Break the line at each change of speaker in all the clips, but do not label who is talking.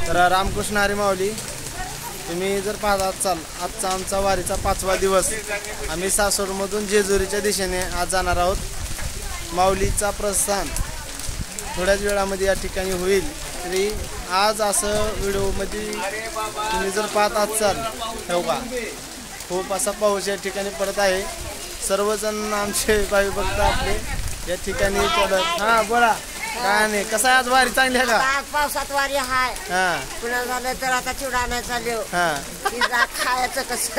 तर रामकृष्ण हरी माऊली, तुम्ही जर पाहत असाल आजचा आमचा वारीचा 5वा दिवस. आम्ही सासवडमधून जेजुरीच्या दिशेने आज जाणार आहोत. माऊलीचा प्रस्थान थोड्याच वेळामध्ये या ठिकाणी होईल. तरी आज असं व्हिडिओमध्ये तुम्ही जर पाहत असाल तेव्हा खूप असा पाऊस या ठिकाणी पडत आहे. सर्वजण आमचे भावी भक्त आपले या ठिकाणी पडत. हां बोला, काय नाही, कसं आहे आज वारी चांगली आहे का?
पावसात वारी हाय.
हां
पुन्हा झालं तर आता चिवडा आणायचा चाललो.
हां
खायचं कसं?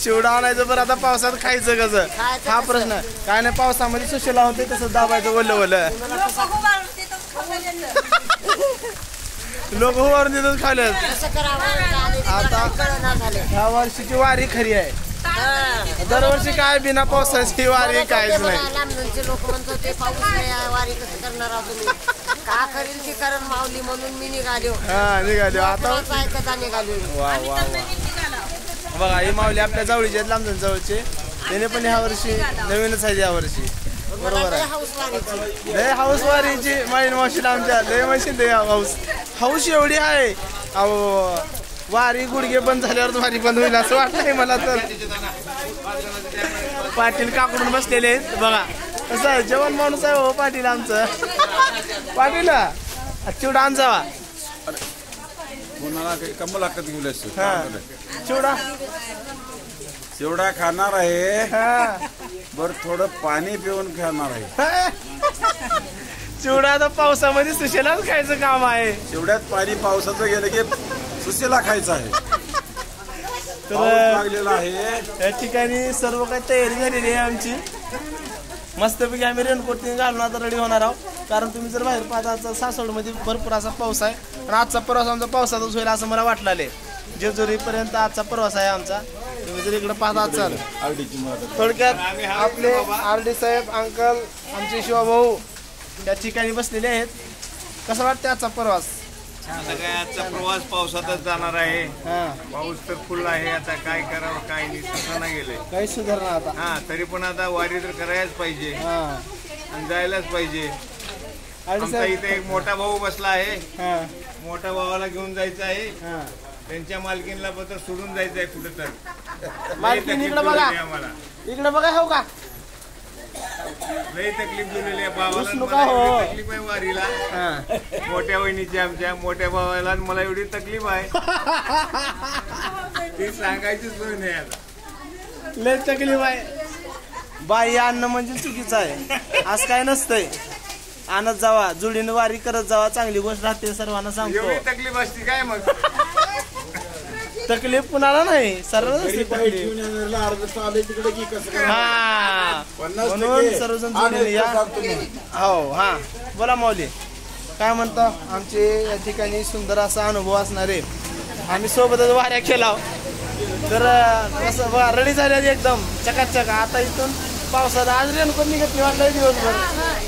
चिवडा आणायचं बरं, आता पावसात खायचं कसं हा प्रश्न. काय नाही, पावसामध्ये सुशेला होते तसं दाबायचं वल्ल वल्ल. लोक उभारून देतात खाल्लं. आता ह्या वर्षीची वारी खरी आहे. दरवर्षी काय बिना पावसाची वारी काहीच नाही.
लांबचे लोक म्हणत होते पाऊस नाही, वारी कसं करणार तुम्ही? का करेल की कारण माऊली म्हणून मी निघालो.
हा निघालो आता
ऐकता निघालो.
वा वा वा. बघा ही माऊली आपल्या जवळचे आहेत, लांबजण जवळचे. त्याने पण ह्या वर्षी नवीनच आहे. या वर्षी बरोबर आहे. लय हाऊस वारीची माईन मावशीला आमच्या लय मशीन लय हाऊस एवढी आहे. अहो वारी गुडघे बंद झाल्यावर वारी बंद होईल असं वाटतंय मला. तर पाटील काकडून बसलेले आहेत बघा. कसं जेवण माणूस आहे हो पाटील आमचं. पाटील चिवडा आण जावा. चिवडा
चिवडा खाणार आहे. बर थोडं पाणी पिऊन खाणार आहे.
चिवडा तर पावसामध्ये सुशेलाच खायचं काम आहे.
चिवड्यात पाणी पावसाचं गेलं की सुशेला खायचं आहे.
तर
लागलेला आहे.
या ठिकाणी सर्व काही तयारी झालेली आहे आमची. मस्तपैकी आम्ही रेनकोट घालून आता रेडी होणार आहोत. कारण तुम्ही जर बाहेर पाहता सासवडमध्ये भरपूर असा पाऊस आहे. आणि आजचा प्रवास आमचा पावसातच होईल असं मला वाटलं आहे. जेजुरीपर्यंत आजचा प्रवास आहे आमचा. तुम्ही जर इकडे पाहता असाल थोडक्यात आपले आरडी साहेब अंकल आमचे शिवाभाऊ या ठिकाणी बसलेले आहेत. कसं वाटतं आजचा प्रवास?
आजचा प्रवास पावसातच जाणार आहे. पाऊस तर फुल आहे. आता काय करावं काय नाही तसं नाही गेलंय.
काही सुधारणा आता.
हा तरी पण आता वारी तर करायलाच पाहिजे आणि जायलाच पाहिजे. आमचा इथे एक मोठा भाऊ बसला आहे. मोठ्या भावाला घेऊन जायचं आहे. त्यांच्या मालकीनला पत्र सोडून जायचं आहे कुठे तर.
मालकीन इकडे बघा, इकडे बघा. हो का
लई तकलीफ दिलेली आहे भावाला. तकलीफ आहे वारीला. मोठ्या वहिनीची आमच्या मोठ्या भावाला मला एवढी तकलीफ आहे ती सांगायची सोय नाही. आता
लय तकलीफ आहे. बाई आणणं म्हणजे चुकीचं आहे. आज काय नसतंय. आणत जावा, जुडीने वारी करत जावा, चांगली गोष्ट राहते. सर्वांना सांगतो.
एवढी तकलीफ असती काय मग?
तकलीफ कुणाला नाही, सरळ म्हणून सर्वजण जोडीने या. हो हा बोला माऊली, काय म्हणता? आमचे या ठिकाणी सुंदर असा अनुभव असणारे. आम्ही सोबतच वाऱ्या केला. तर कसं बघा रेडी झाले एकदम चकाचक. आता इथून पावसात आज रेनकोट निघत नाही वाटलं दिवसभर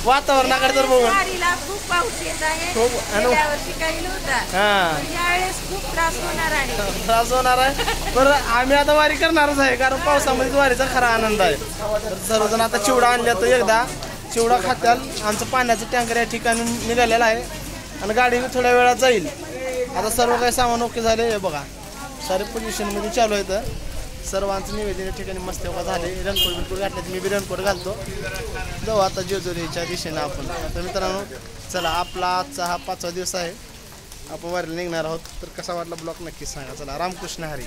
वातावरणाकडे तर बघून.
खूप पाऊस येत आहे. काही नव्हता. खूप त्रास
होणार आहे. बरं आम्ही आता वारी करणारच आहे कारण पावसामध्ये वारीचा खरा आनंद आहे. तर सर्वजण आता चिवडा आणल्या तर एकदा चिवडा खात्याल. आमचं पाण्याचं टँकर या ठिकाणी निघालेलं आहे आणि गाडी थोड्या वेळात जाईल. आता सर्व काही सामान ओके झाले. हे बघा सारे पोझिशनमध्ये चालू आहे. सर्वांचं निवेदन या ठिकाणी मस्त झाले. रेनकोट बिनकोट घातले मी बी रेनकोट घालतो. जाऊ आता जेजुरीच्या दिशेनं आपण. तर मित्रांनो चला, आपला आजचा हा 5वा दिवस आहे. आपण वारीला निघणार आहोत. तर कसा वाटला ब्लॉग नक्कीच सांगा. चला रामकृष्ण हरी.